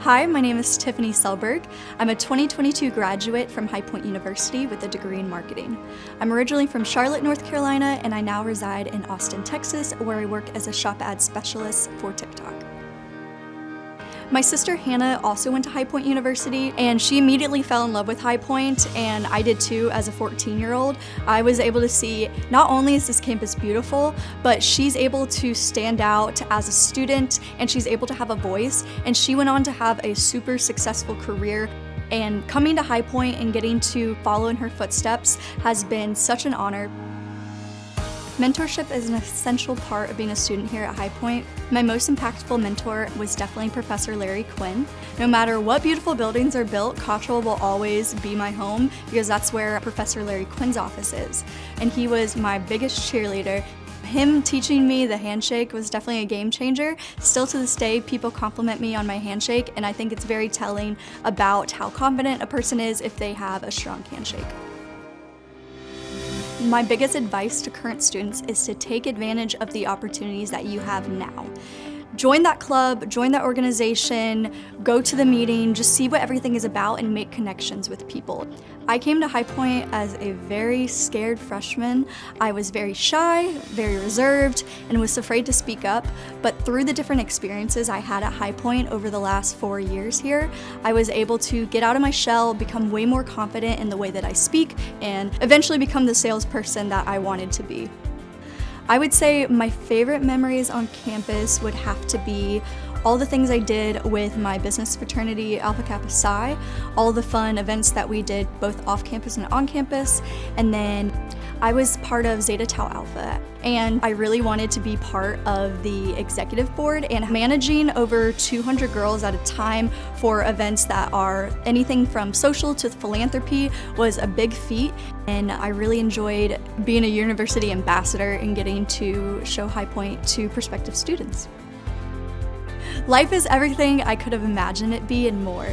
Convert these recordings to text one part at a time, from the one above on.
Hi, my name is Tiffany Selberg. I'm a 2022 graduate from High Point University with a degree in marketing. I'm originally from Charlotte, North Carolina, and I now reside in Austin, Texas, where I work as a shop ad specialist for Tik Tok. My sister Hannah also went to High Point University, and she immediately fell in love with High Point, and I did too as a 14-year-old. I was able to see not only is this campus beautiful, but she's able to stand out as a student, and she's able to have a voice, and she went on to have a super successful career. And coming to High Point and getting to follow in her footsteps has been such an honor. Mentorship is an essential part of being a student here at High Point. My most impactful mentor was definitely Professor Larry Quinn. No matter what beautiful buildings are built, Cottrell will always be my home because that's where Professor Larry Quinn's office is. And he was my biggest cheerleader. Him teaching me the handshake was definitely a game changer. Still to this day, people compliment me on my handshake, and I think it's very telling about how confident a person is if they have a strong handshake. My biggest advice to current students is to take advantage of the opportunities that you have now. Join that club, join that organization, go to the meeting, just see what everything is about and make connections with people. I came to High Point as a very scared freshman. I was very shy, very reserved, and was afraid to speak up, but through the different experiences I had at High Point over the last 4 years here, I was able to get out of my shell, become way more confident in the way that I speak, and eventually become the salesperson that I wanted to be. I would say my favorite memories on campus would have to be all the things I did with my business fraternity, Alpha Kappa Psi, all the fun events that we did both off campus and on campus, and then I was part of Zeta Tau Alpha, and I really wanted to be part of the executive board, and managing over 200 girls at a time for events that are anything from social to philanthropy was a big feat, and I really enjoyed being a university ambassador and getting to show High Point to prospective students. Life is everything I could have imagined it be and more.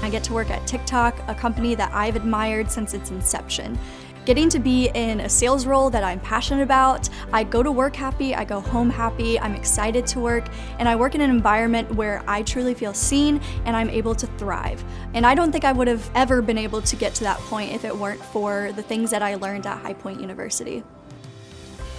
I get to work at Tik Tok, a company that I've admired since its inception. Getting to be in a sales role that I'm passionate about, I go to work happy, I go home happy, I'm excited to work, and I work in an environment where I truly feel seen and I'm able to thrive. And I don't think I would have ever been able to get to that point if it weren't for the things that I learned at High Point University.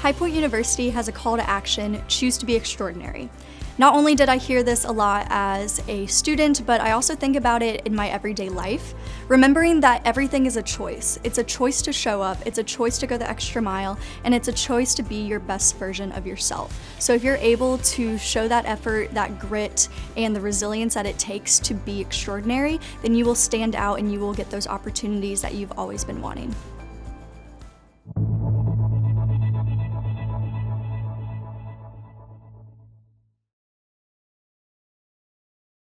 High Point University has a call to action, choose to be extraordinary. Not only did I hear this a lot as a student, but I also think about it in my everyday life, remembering that everything is a choice. It's a choice to show up, it's a choice to go the extra mile, and it's a choice to be your best version of yourself. So if you're able to show that effort, that grit, and the resilience that it takes to be extraordinary, then you will stand out and you will get those opportunities that you've always been wanting.